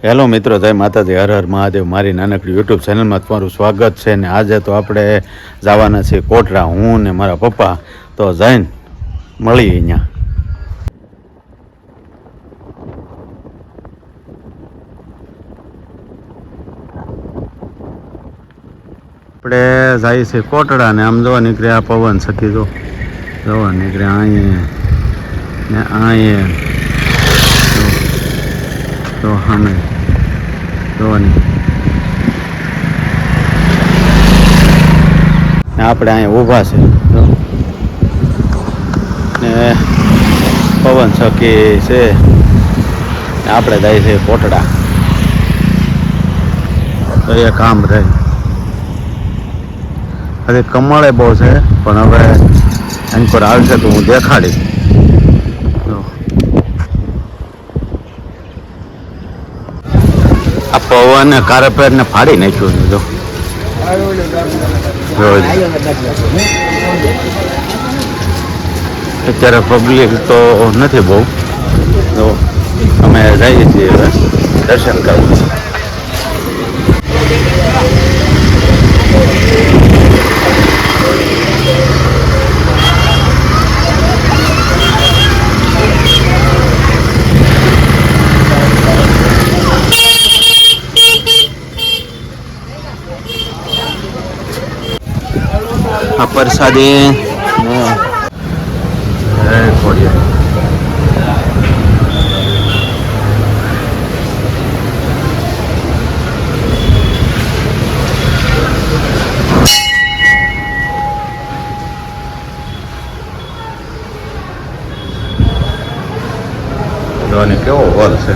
Hello મિત્રો, જય માતાજી, હર હર મહાદેવ. મારી નાનકડી યુટ્યુબ ચેનલમાં તમારું સ્વાગત છે. ને આજે તો આપણે જવાના છીએ કોટડા, હું ને મારા પપ્પા. તો જઈને મળીએ અહીંયા. આપણે જઈએ છીએ કોટડા ને આમ જોવા નીકળ્યા પવન સખી જોવા નીકળ્યા અહીંયા ને અહીંયા તો સામે જોવાની ને આપણે અહીંયા ઊભા છે ને પવન સખી છે ને આપણે જઈએ છીએ કોટડા. તો એ કામ રહે હજી કમળે બહુ છે પણ હવે એની પર આવશે તો હું દેખાડીશ. આ પવન કારપેર ને ફાડી નાખ્યું જો અત્યારે પબ્લિક તો નથી બહુ. તો અમે જઈએ છીએ હવે દર્શન કરવા. આ પ્રસાદી જોવાની કેવો હોલ છે.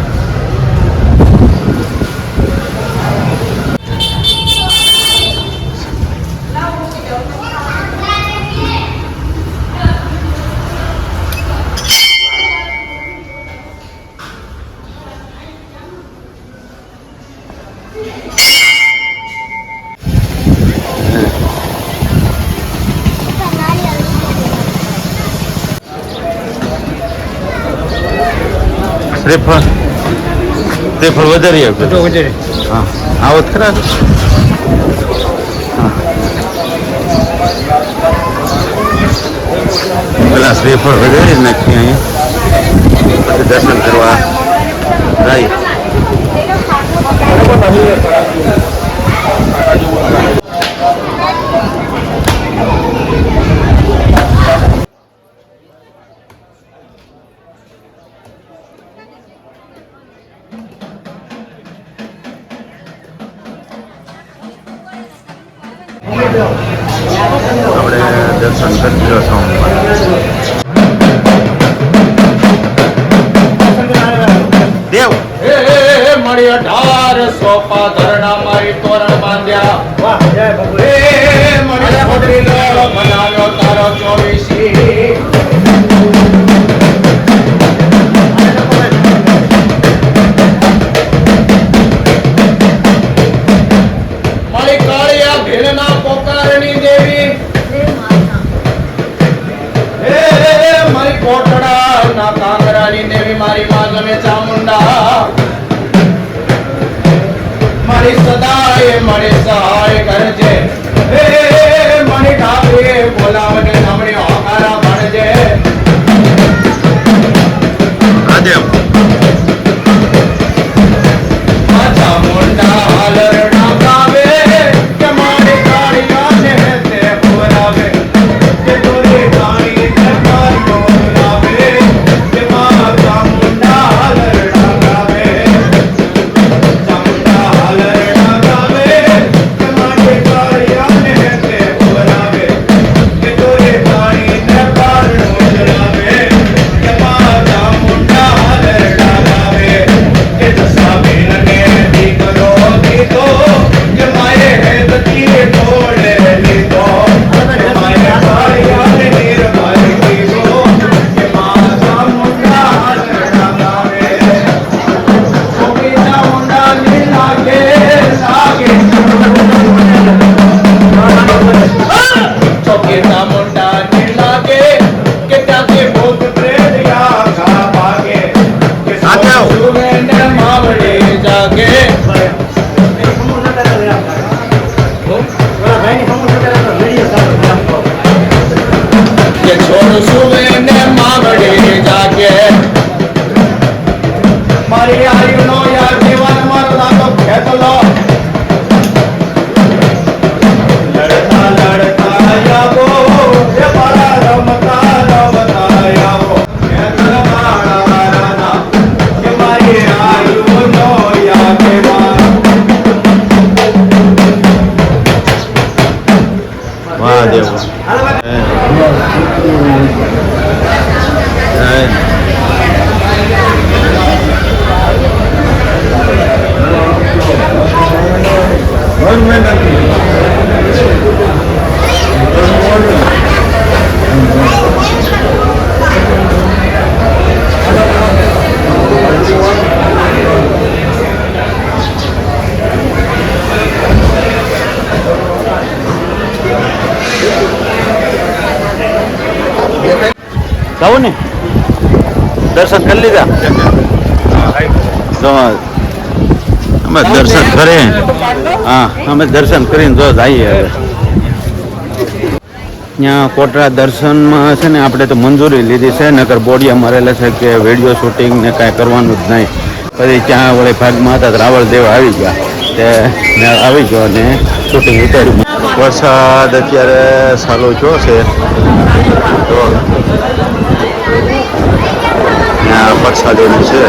શ્રીફળ વધારી આપ્યું. હા આવો ખરા. પેલા શ્રીફળ વધારી નાખીએ અહીંયા પછી દર્શન કરવા જાય. આપણે દર્શન કરી લો છો. દેવ મળી 1800 ધરણા મારી તોરણ બાંધ્યા. મળી ખોટરીલો બનાવ્યો તારો 24 કોટડા ના કાંગરાની દેવી મારી માં ગમે ચામુંડા. મારી સદાય મારી સહાય કરજે. મારી ડાબે બોલાવને સાંભળી હોકારા ભણજે. આદેવ ચામુંડા હાલરણા ગાવે કે મારી કાળિયાને તે બોલાવે કે તોરી કાળી તે મારો કે આયુનો યાર જીવન મરતા તો ખેતલો લડતા લડતા આવો એ મારા રમતા રમતા આવો ખેતર મારા રાના કે મારી આયુનો યાર જીવન મહાદેવ જાવું ને દર્શન કરી લીધા તો અમે દર્શન કરીએ હા અમે દર્શન કરીને જો જઈએ હવે ત્યાં કોટરા દર્શનમાં છે ને આપણે તો મંજૂરી લીધી છે નકર બોડિયા મારેલા છે કે વિડીયો શૂટિંગ ને કાંઈ કરવાનું જ નહીં પછી ત્યાં વળી ભાગમાં હતા રાવળ દેવ આવી ગયા તે મેં આવી ગયો અને શૂટિંગ ઉતાર્યું વરસાદ અત્યારે ચાલુ થયો છે તો ત્યાં પ્રસાદીનું છે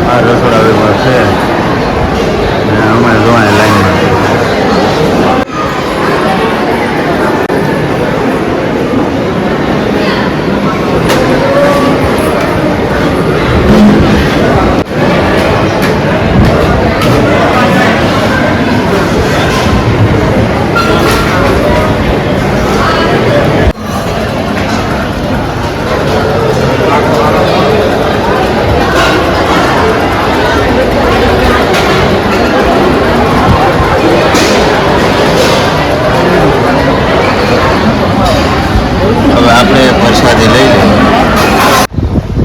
આ રસોડા વિભાગ છે ને અમે જોવાની લાઈનમાં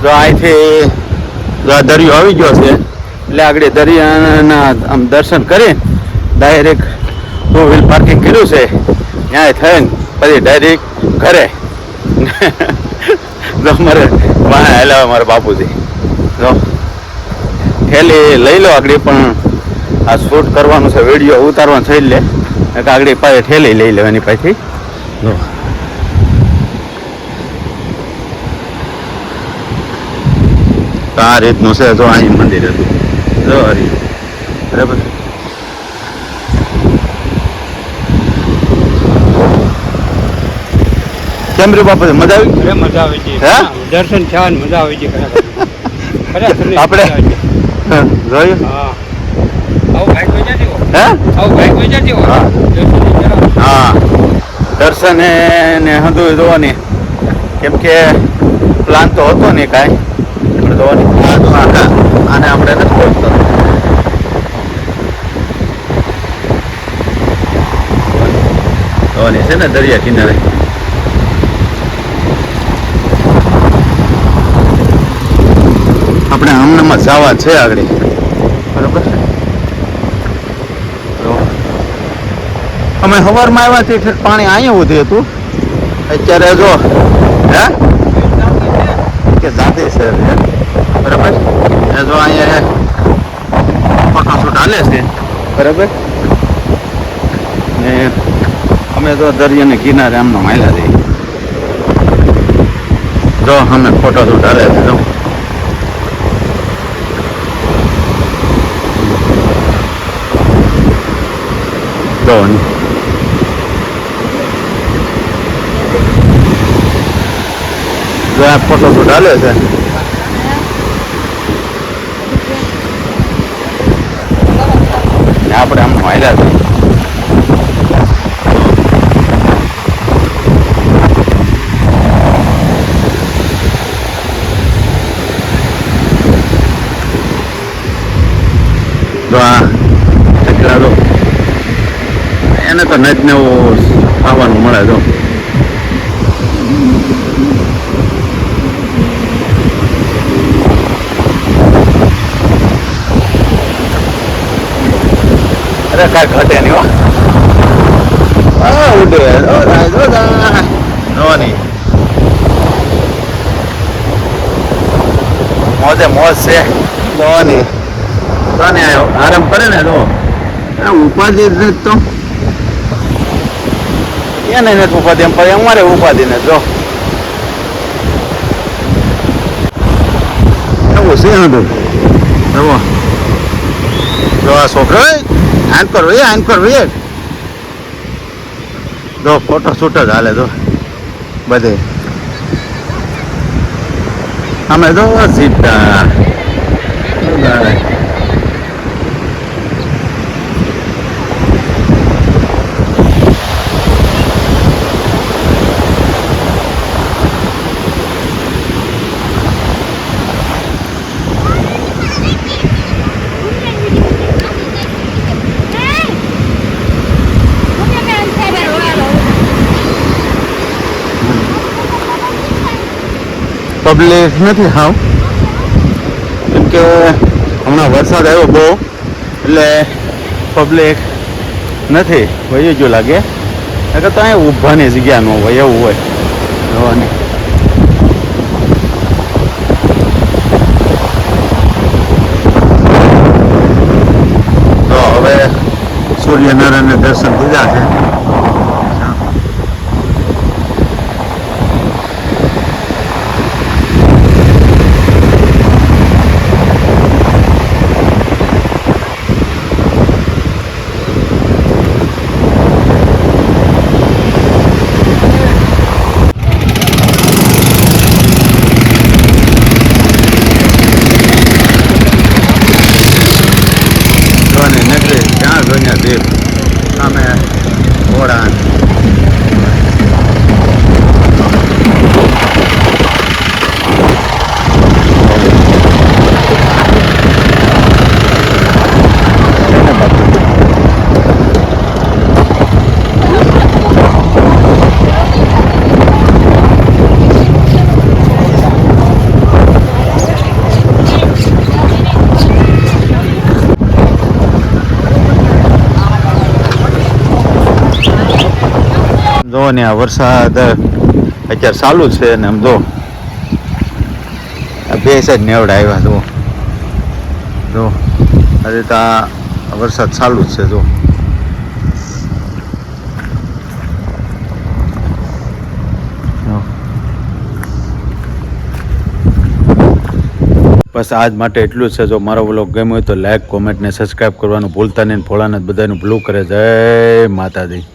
જો અહીંથી દરિયો આવી ગયો છે એટલે આગળ દરિયાના આમ દર્શન કરી ડાયરેક્ટ ટુ વ્હીલ પાર્કિંગ કર્યું છે ત્યાં થઈને પછી ડાયરેક્ટ ઘરે જો મારે વાહ હેલાવે મારા બાપુજી જો થેલી લઈ લો આગળ પણ આ શૂટ કરવાનું છે વિડીયો ઉતારવાનું થઈ લે આગળ પાસે થેલી લઈ લેવાની પાછી જો આ રીતનું છે જો અહીં મંદિર હતું જો હરી બરાબર કેમ રે બાપા મજા આવી મજા આવી ગઈ હે દર્શન થયા ને મજા આવી ગઈ આપણે જોયું હા આવું ભાઈ કોઈ જતી હો હે આવું ભાઈ કોઈ જતી હો હા. હા દર્શન ને હતું જોવાની કેમ કે પ્લાન તો હતો નહીં કાંઈ પણ જોવાની આને આપણે નથી પહોંચતો જોવાની છે ને દરિયા કિનારે આપણે હમણાં જવા છે આગળ બરોબર છે અમે સવારમાં આવ્યા છીએ પાણી અહીંયા ઉધી હતું અત્યારે જો હે કે જાતે છે બરાબર એ જો અહીંયા ફોટોશૂટ હાલે છે બરાબર ને અમે તો દરિયાને કિનારે આમનો માયલા જઈએ જો અમે ફોટોશૂટ હાલે છે જો જો આ ફોટોશૂટ હાલે છે આપણે આમ વાયલા છે તો આ એટલા તો એને તો નજ નવું ખાવાનું મળે તો અરે કાંઈ ઘટે નહીં હો. ઉડે નહીં મોજે મોજ છે જોવાની તને આવ્યો આરામ કરે ને જો ઉપાધિ જ નથી તો એને નથી ઉપાધિ એમ પણ અમારે ઉપાધિ ને જો એવું છે હતું જુઓ જો આ છોકરો આન કરવી જો ફોટો શૂટ જ હાલે જો બધે અમે તો સીધા પબ્લિક નથી હાવ કેમ કે હમણાં વરસાદ આવ્યો બહુ એટલે પબ્લિક નથી વહી ગયું લાગે નકર તો અહીં ઊભાની જગ્યા ન હોય એવું હોય જોવાની તો હવે સૂર્યનારાયણને દર્શન દીધા છે દીપ સામે ઘોડા જો ને આ વરસાદ અત્યારે ચાલુ છે ને આમ જો આ બે સાઈડ નેવડા આવ્યા જો હજી તો આ વરસાદ ચાલુ જ છે જો બસ આજ માટે એટલું જ છે જો મારો વ્લોગ ગમ્યો હોય તો લાઈક કોમેન્ટ ને સબસ્ક્રાઈબ કરવાનું ભૂલતા નહીં ભોળાનાથ બધાનું ભલું કરે જય માતાજી